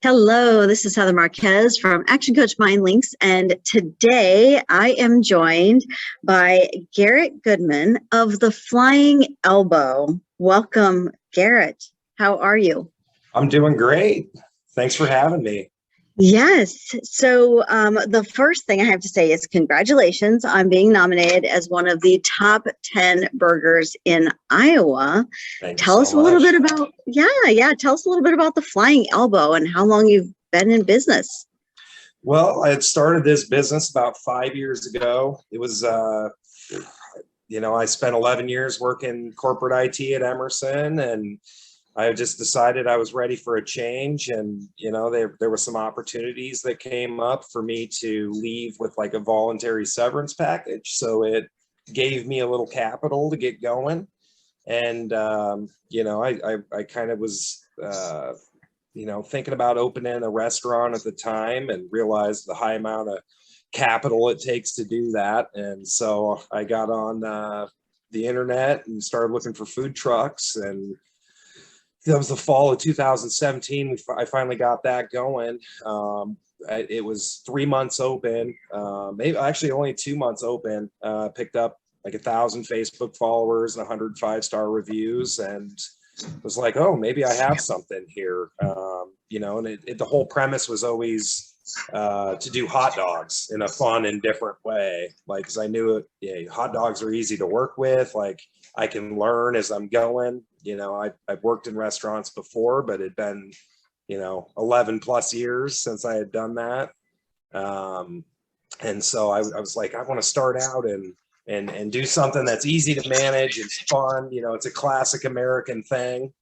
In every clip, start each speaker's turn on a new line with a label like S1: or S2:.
S1: Hello, this is Heather Marquez from Action Coach Mind Links, and today I am joined by Garrett Goodman of the Flying Elbow. Welcome, Garrett. How are you?
S2: I'm doing great. Thanks for having me.
S1: Yes. So the first thing I have to say is congratulations on being nominated as one of the top 10 burgers in Iowa.
S2: Thank you
S1: Tell
S2: so
S1: us a little
S2: much.
S1: bit about, tell us a little bit about the Flying Elbow and how long you've been in business.
S2: Well, I had started this business about 5 years ago. It was, I spent 11 years working corporate IT at Emerson, and I just decided I was ready for a change. And, there were some opportunities that came up for me to leave with like a voluntary severance package. So it gave me a little capital to get going. And, I kind of was, thinking about opening a restaurant at the time and realized the high amount of capital it takes to do that. And so I got on the internet and started looking for food trucks, and that was the fall of 2017. I finally got that going. It was 3 months open, maybe actually only 2 months open. Picked up like 1,000 Facebook followers and 100 5-star reviews, and was like, oh, maybe I have something here. And the whole premise was always to do hot dogs in a fun and different way. Like, cause I knew hot dogs are easy to work with. Like, I can learn as I'm going. I've worked in restaurants before, but it'd been, 11 plus years since I had done that. And so I was like, I want to start out and do something that's easy to manage. It's fun. It's a classic American thing,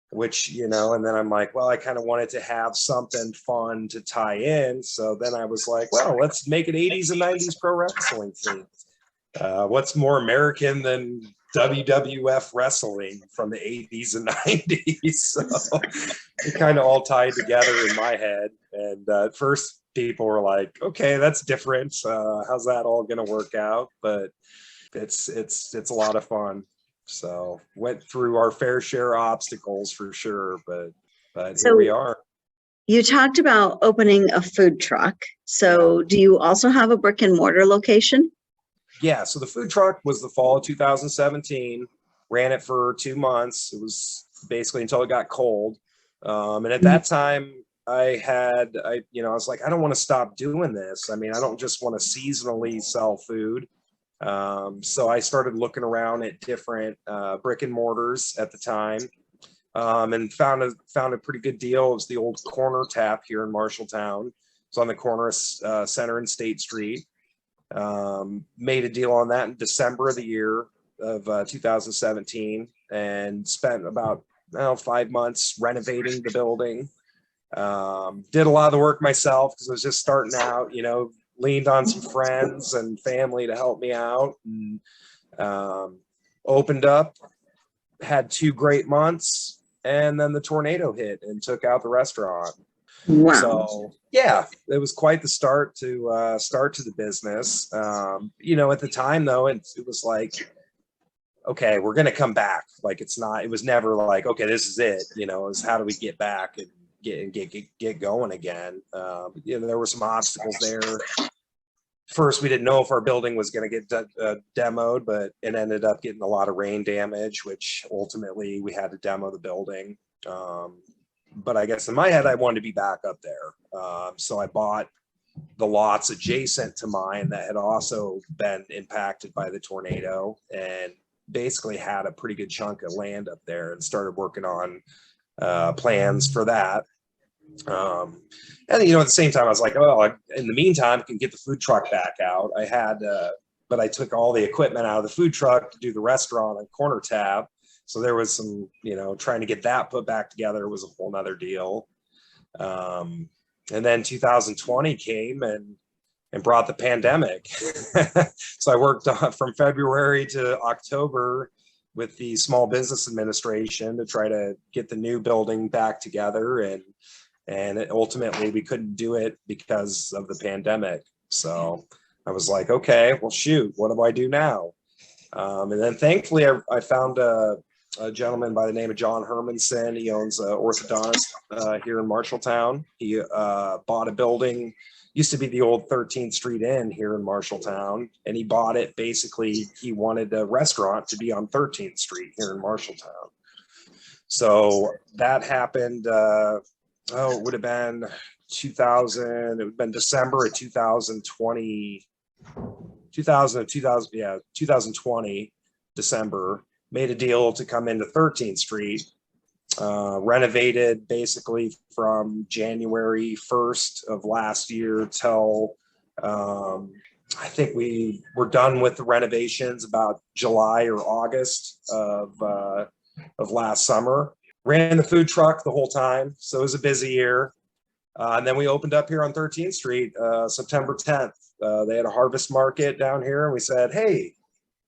S2: which, and then I'm like, well, I kind of wanted to have something fun to tie in. So then I was like, well, let's make it 80s and 90s pro wrestling themed. What's more American than WWF wrestling from the 80s and 90s? So it kind of all tied together in my head. And at first people were like, okay, that's different. How's that all going to work out? But it's a lot of fun. So went through our fair share of obstacles for sure, but
S1: So
S2: here we are.
S1: you talked about opening a food truck. So do you also have a brick and mortar location?
S2: Yeah, so the food truck was the fall of 2017. Ran it for 2 months. It was basically until it got cold. And at that time, I was like, I don't want to stop doing this. I mean, I don't just want to seasonally sell food. So I started looking around at different brick and mortars at the time, and found a pretty good deal. It was the old Corner Tap here in Marshalltown. It's on the corner of Center and State Street. Made a deal on that in December of the year of 2017, and spent about 5 months renovating the building. Did a lot of the work myself because I was just starting out, leaned on some friends and family to help me out, and opened up, had 2 great months, and then the tornado hit and took out the restaurant.
S1: Wow.
S2: So yeah, it was quite the start to the business. At the time though, it was like, okay, we're going to come back. Like, it was never like, okay, this is it. It was how do we get back and get going again. There were some obstacles there. First, we didn't know if our building was going to get demoed, but it ended up getting a lot of rain damage, which ultimately we had to demo the building. But I guess in my head, I wanted to be back up there. So I bought the lots adjacent to mine that had also been impacted by the tornado, and basically had a pretty good chunk of land up there, and started working on plans for that. And at the same time, I was like, oh, in the meantime, I can get the food truck back out. But I took all the equipment out of the food truck to do the restaurant and Corner Tab. So there was some, trying to get that put back together was a whole nother deal. And then 2020 came and brought the pandemic. So I worked from February to October with the Small Business Administration to try to get the new building back together. And ultimately we couldn't do it because of the pandemic. So I was like, okay, well, shoot, what do I do now? And then thankfully I found a a gentleman by the name of John Hermanson. He owns an orthodontist here in Marshalltown. He bought a building, used to be the old 13th Street Inn here in Marshalltown, and he bought it. Basically, he wanted a restaurant to be on 13th Street here in Marshalltown. So that happened, it would have been 2000, it would have been December of 2020, 2020, December. Made a deal to come into 13th Street, renovated basically from January 1st of last year till I think we were done with the renovations about July or August of last summer. Ran the food truck the whole time, so it was a busy year. And then we opened up here on 13th Street September 10th. They had a harvest market down here, and we said, hey,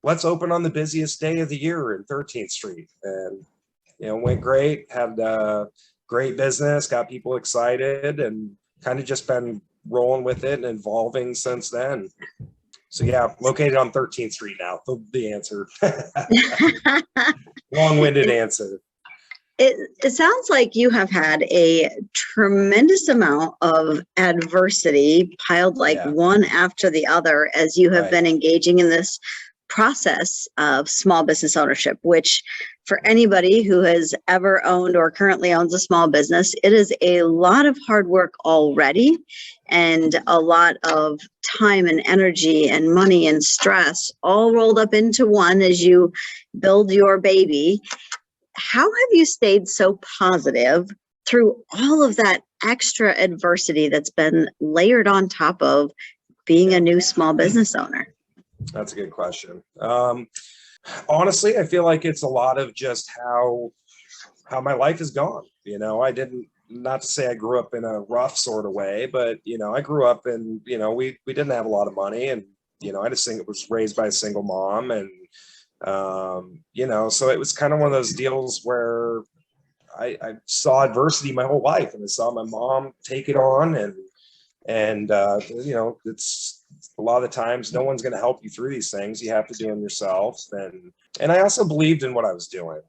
S2: let's open on the busiest day of the year in 13th Street. And, went great, had great business, got people excited, and kind of just been rolling with it and evolving since then. So yeah, located on 13th Street now, the answer. Long-winded answer.
S1: It sounds like you have had a tremendous amount of adversity piled one after the other as you have been engaging in this process of small business ownership, which for anybody who has ever owned or currently owns a small business, it is a lot of hard work already and a lot of time and energy and money and stress all rolled up into one as you build your baby. How have you stayed so positive through all of that extra adversity that's been layered on top of being a new small business owner?
S2: That's a good question. Honestly, I feel like it's a lot of just how my life has gone. Not to say I grew up in a rough sort of way, but, I grew up in, we didn't have a lot of money, and, I just think it was raised by a single mom, and, so it was kind of one of those deals where I saw adversity my whole life, and I saw my mom take it on, and it's a lot of the times no one's going to help you through these things. You have to do them yourself. And I also believed in what I was doing.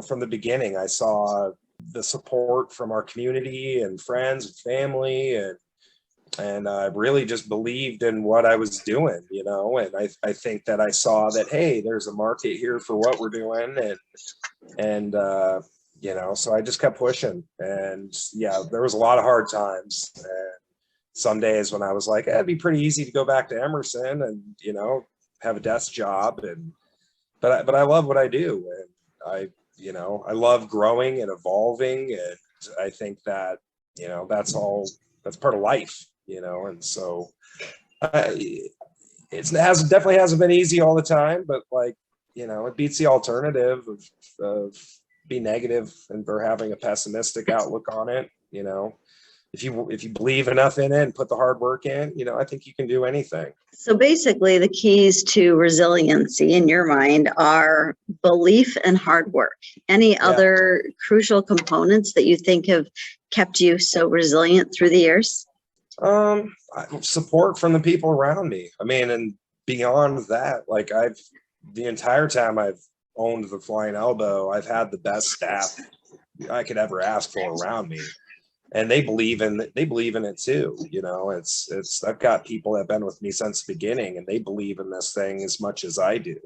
S2: From the beginning, I saw the support from our community and friends and family, and I really just believed in what I was doing, and I think that I saw that, hey, there's a market here for what we're doing. And so I just kept pushing, and yeah, there was a lot of hard times. And some days when I was like, it'd be pretty easy to go back to Emerson and, have a desk job. But I love what I do. And I love growing and evolving. And I think that, that's part of life, and so it definitely hasn't been easy all the time, but it beats the alternative of being negative and or having a pessimistic outlook on it. If you believe enough in it and put the hard work in, I think you can do anything. So
S1: basically the keys to resiliency in your mind are belief and hard work. Any other crucial components that you think have kept you so resilient through the years?
S2: Support from the people around me. I mean, and beyond that, the entire time I've owned the Flying Elbow, I've had the best staff I could ever ask for around me. And they believe in it too. I've got people that have been with me since the beginning, and they believe in this thing as much as I do.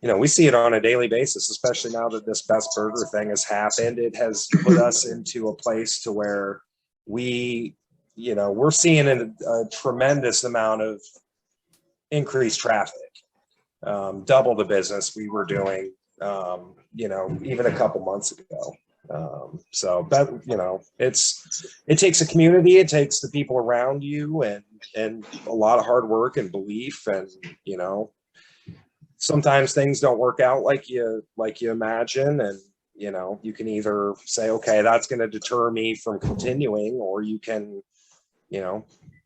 S2: And, we see it on a daily basis, especially now that this Best Burger thing has happened. It has put us into a place to where we're seeing a tremendous amount of increased traffic, double the business we were doing, even a couple months ago. So that, it takes a community, it takes the people around you, and a lot of hard work and belief. And, sometimes things don't work out like you imagine. And, you can either say, okay, that's going to deter me from continuing, or you can,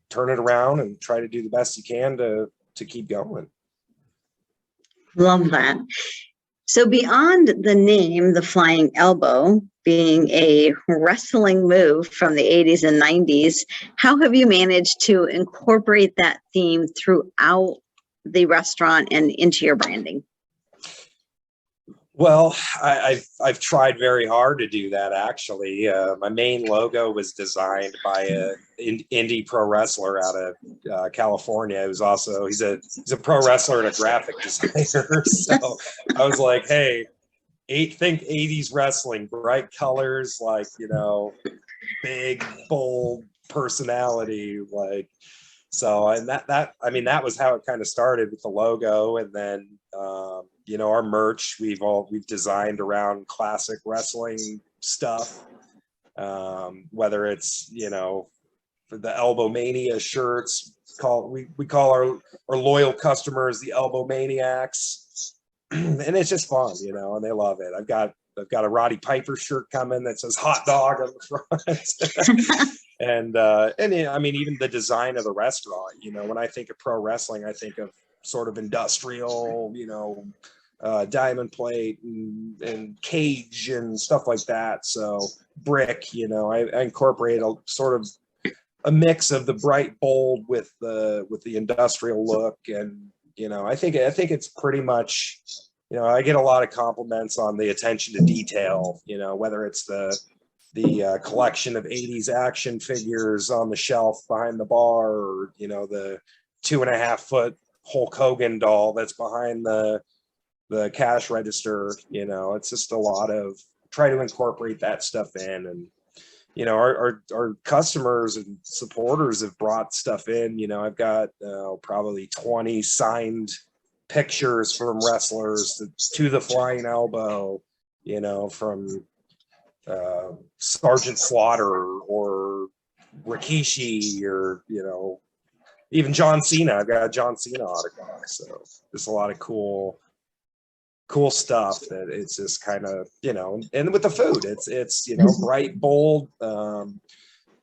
S2: turn it around and try to do the best you can to keep going.
S1: Love that. So beyond the name, the Flying Elbow, being a wrestling move from the 80s and 90s, how have you managed to incorporate that theme throughout the restaurant and into your branding?
S2: Well, I've tried very hard to do that actually. My main logo was designed by a indie pro wrestler out of California. He's a pro wrestler and a graphic designer. So I was like, hey, think 80s wrestling, bright colors, like, big, bold personality, like. So, and that was how it kind of started with the logo. And then, our merch, we've designed around classic wrestling stuff. Whether it's, for the Elbow Mania shirts, we call our loyal customers the Elbow Maniacs. And it's just fun, and they love it. I've got a Roddy Piper shirt coming that says hot dog on the front. And I mean, even the design of the restaurant, when I think of pro wrestling, I think of sort of industrial, diamond plate and cage and stuff like that. So brick, I incorporate a sort of a mix of the bright, bold with the industrial look. And, I think it's pretty much, I get a lot of compliments on the attention to detail, whether it's the collection of 80s action figures on the shelf behind the bar, or, the 2.5-foot Hulk Hogan doll that's behind the cash register. It's just a lot of try to incorporate that stuff in. And, our customers and supporters have brought stuff in. I've got probably 20 signed pictures from wrestlers to the Flying Elbow, from Sergeant Slaughter or Rikishi, or even John Cena. I've got a John Cena autograph. So there's a lot of cool stuff that it's just kind of, and with the food, it's bright, bold.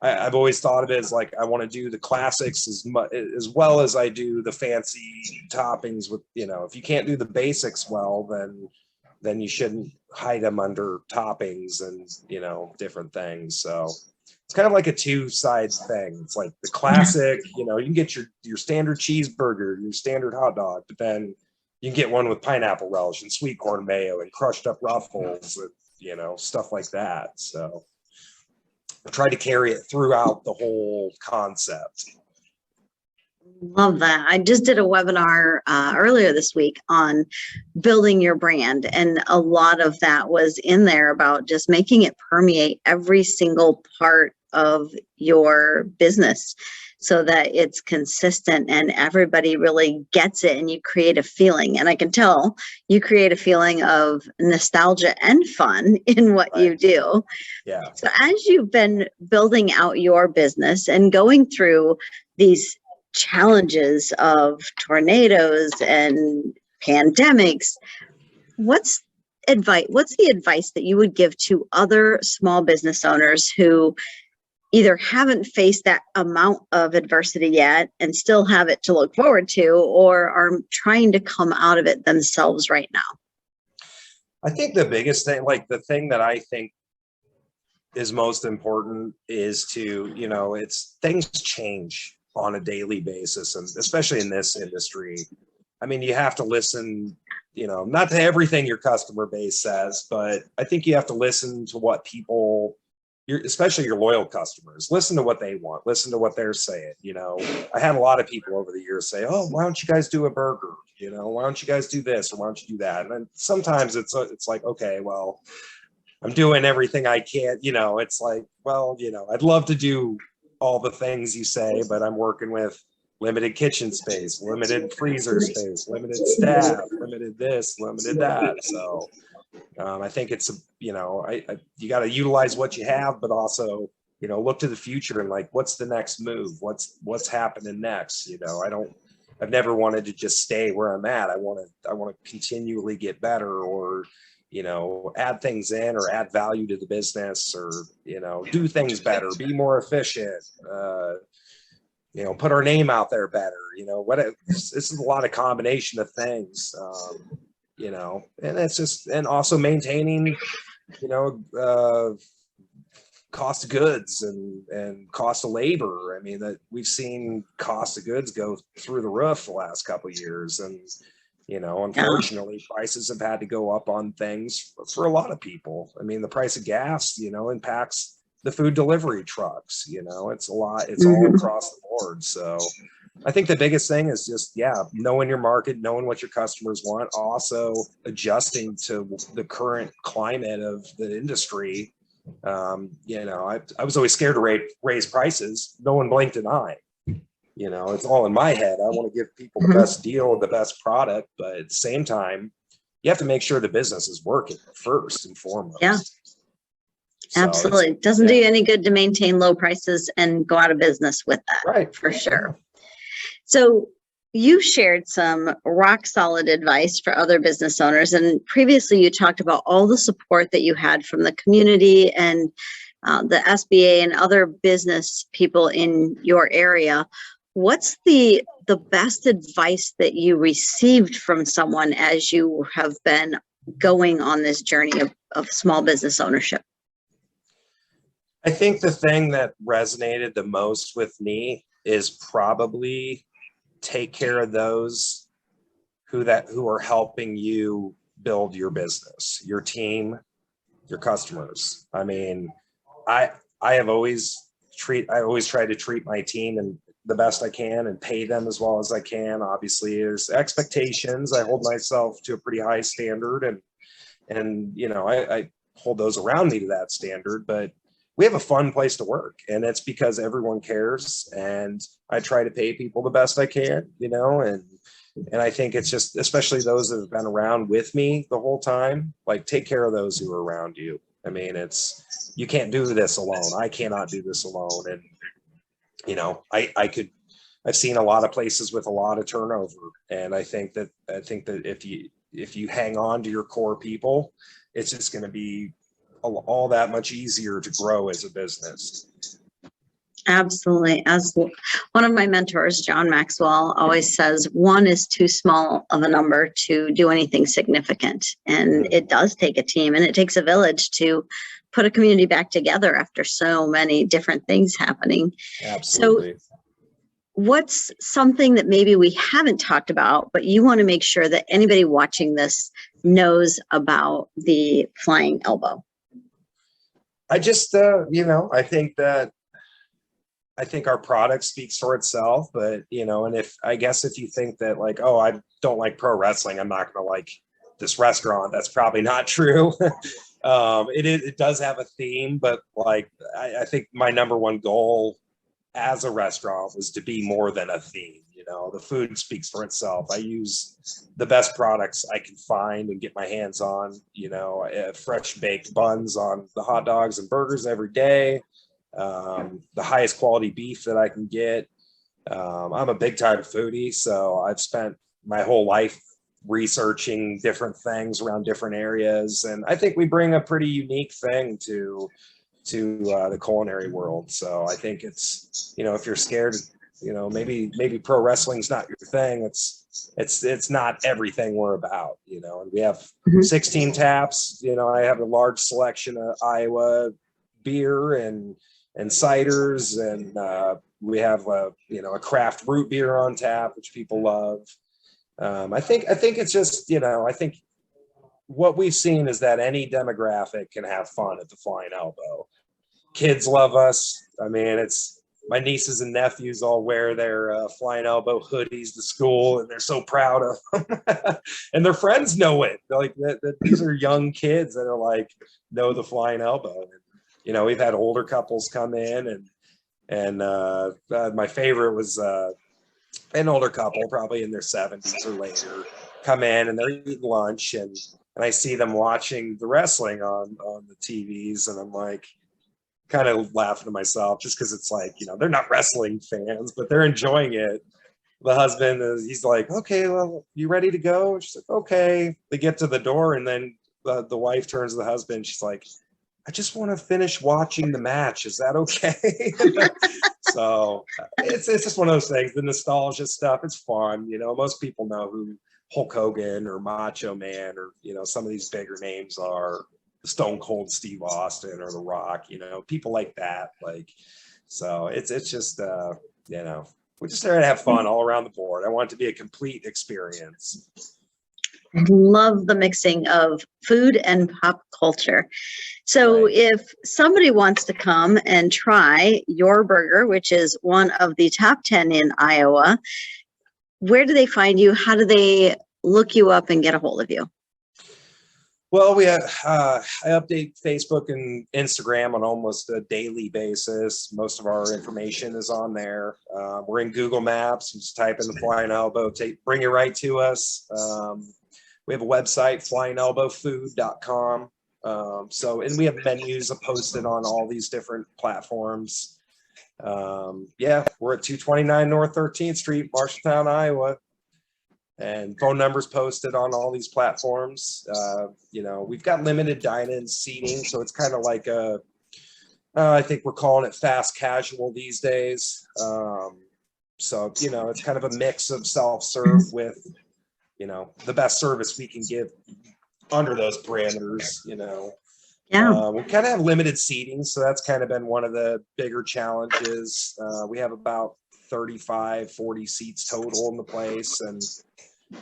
S2: I've always thought of it as like, I want to do the classics as well as I do the fancy toppings. With, if you can't do the basics well, then you shouldn't hide them under toppings and, different things. So it's kind of like a two-side thing. It's like the classic, you can get your standard cheeseburger, your standard hot dog, but then you can get one with pineapple relish and sweet corn mayo and crushed up ruffles and, stuff like that. So I tried to carry it throughout the whole concept.
S1: Love that. I just did a webinar earlier this week on building your brand, and a lot of that was in there about just making it permeate every single part of your business so that it's consistent and everybody really gets it, and you create a feeling. And I can tell you create a feeling of nostalgia and fun in what you do.
S2: Yeah.
S1: So as you've been building out your business and going through these challenges of tornadoes and pandemics, what's the advice that you would give to other small business owners who either haven't faced that amount of adversity yet and still have it to look forward to, or are trying to come out of it themselves right now?
S2: I think the biggest thing, like the thing that I think is most important, is to, it's things change on a daily basis, and especially in this industry. I mean, you have to listen, not to everything your customer base says, but I think you have to listen to what people, especially your loyal customers, listen to what they want, listen to what they're saying. I had a lot of people over the years say, oh, why don't you guys do a burger? Why don't you guys do this, or why don't you do that? And then sometimes it's like, okay, well, I'm doing everything I can. It's like, well, I'd love to do all the things you say, but I'm working with limited kitchen space, limited freezer space, limited staff, limited this, limited that. So I think it's, you got to utilize what you have, but also, look to the future and like, what's the next move? What's happening next? I've never wanted to just stay where I'm at. I want to continually get better, or, add things in, or add value to the business, or, do things better, be more efficient, put our name out there better, this is a lot of combination of things, and it's just, and also maintaining, cost of goods and cost of labor. I mean, that we've seen cost of goods go through the roof the last couple of years, and
S1: Yeah.
S2: Unfortunately, prices have had to go up on things for a lot of people. I mean, the price of gas, impacts the food delivery trucks. It's a lot, it's all
S1: Mhm.
S2: across the board. So I think the biggest thing is just, knowing your market, knowing what your customers want, also adjusting to the current climate of the industry. I was always scared to raise prices. No one blinked an eye. It's all in my head. I want to give people the
S1: Mhm.
S2: best deal, the best product, but at the same time, you have to make sure the business is working first and foremost.
S1: Yeah,
S2: So
S1: absolutely. It doesn't do you any good to maintain low prices and go out of business with that.
S2: right.
S1: For sure. So you shared some rock solid advice for other business owners. And previously you talked about all the support that you had from the community and the SBA and other business people in your area. What's the best advice that you received from someone as you have been going on this journey of small business ownership?
S2: I think the thing that resonated the most with me is probably take care of those who are helping you build your business, your team, your customers. I mean, I have always I always try to treat my team and the best I can and pay them as well as I can. Obviously, there's expectations. I hold myself to a pretty high standard, and I hold those around me to that standard. But we have a fun place to work, and it's because everyone cares, and I try to pay people the best I can, and I think it's just, especially those that have been around with me the whole time, like, take care of those who are around you. I mean, you can't do this alone. I cannot do this alone. And, I've seen a lot of places with a lot of turnover. And I think that if you hang on to your core people, it's just going to be all that much easier to grow as a business.
S1: Absolutely. As one of my mentors, John Maxwell, always says, one is too small of a number to do anything significant. And it does take a team, and it takes a village to put a community back together after so many different things happening.
S2: Absolutely.
S1: So what's something that maybe we haven't talked about, but you want to make sure that anybody watching this knows about the Flying Elbow?
S2: I just, I think our product speaks for itself, but, and if you think that, like, oh, I don't like pro wrestling, I'm not going to like this restaurant, that's probably not true. It does have a theme, but like, I think my number one goal as a restaurant was to be more than a theme. The food speaks for itself. I use the best products I can find and get my hands on, fresh baked buns on the hot dogs and burgers every day. The highest quality beef that I can get. I'm a big time foodie, so I've spent my whole life researching different things around different areas, and I think we bring a pretty unique thing to the culinary world. So I think it's, if you're scared, maybe pro wrestling's not your thing. It's not everything we're about, and we have 16 taps. I have a large selection of Iowa beer and ciders, and we have a craft root beer on tap, which people love. I think it's just, I think what we've seen is that any demographic can have fun at the Flying Elbow. Kids love us. I mean, it's my nieces and nephews all wear their Flying Elbow hoodies to school, and they're so proud of them. And their friends know it. They're like, these are young kids that are like, know the Flying Elbow. And, we've had older couples come in, and my favorite was an older couple, probably in their 70s or later, come in and they're eating lunch, and I see them watching the wrestling on the TVs, and I'm like, kind of laughing to myself, just because it's like, they're not wrestling fans, but they're enjoying it. The husband he's like, okay, well, you ready to go? She's like, okay. They get to the door, and then the wife turns to the husband. She's like, I just want to finish watching the match. Is that okay? So it's just one of those things. The nostalgia stuff, it's fun. Most people know who Hulk Hogan or Macho Man or, some of these bigger names are. Stone Cold Steve Austin or The Rock, people like that. Like, so it's just, we're just there to have fun all around the board. I want it to be a complete experience.
S1: I love the mixing of food and pop culture. So
S2: Right.
S1: if somebody wants to come and try your burger, which is one of the top 10 in Iowa, where do they find you? How do they look you up and get a hold of you?
S2: Well, we have, I update Facebook and Instagram on almost a daily basis. Most of our information is on there. We're in Google Maps. Just type in the Flying Elbow, bring you right to us. We have a website, flyingelbowfood.com. And we have menus posted on all these different platforms. Yeah, we're at 229 North 13th Street, Marshalltown, Iowa. And phone numbers posted on all these platforms. We've got limited dine-in seating, so it's kind of like I think we're calling it fast casual these days. It's kind of a mix of self-serve with, the best service we can give under those parameters.
S1: Yeah.
S2: We kind of have limited seating, so that's kind of been one of the bigger challenges. We have about 35, 40 seats total in the place, and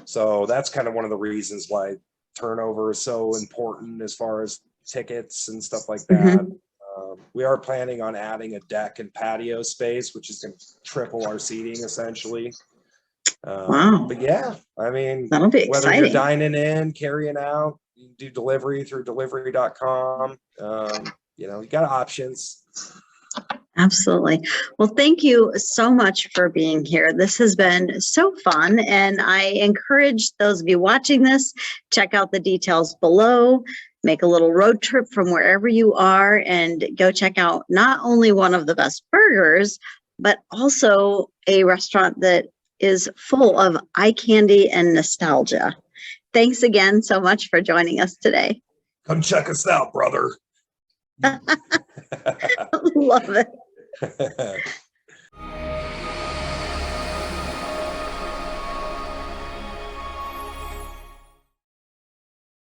S2: so that's kind of one of the reasons why turnover is so important as far as tickets and stuff like that. We are planning on adding a deck and patio space, which is going to triple our seating essentially.
S1: Wow.
S2: But yeah, I mean,
S1: That'll be
S2: whether
S1: exciting.
S2: you're dining in, carrying out, you can do delivery through delivery.com. You got options.
S1: Absolutely. Well, thank you so much for being here. This has been so fun, and I encourage those of you watching this, check out the details below, make a little road trip from wherever you are, and go check out not only one of the best burgers, but also a restaurant that is full of eye candy and nostalgia. Thanks again so much for joining us today.
S2: Come check us out, brother.
S1: Love it.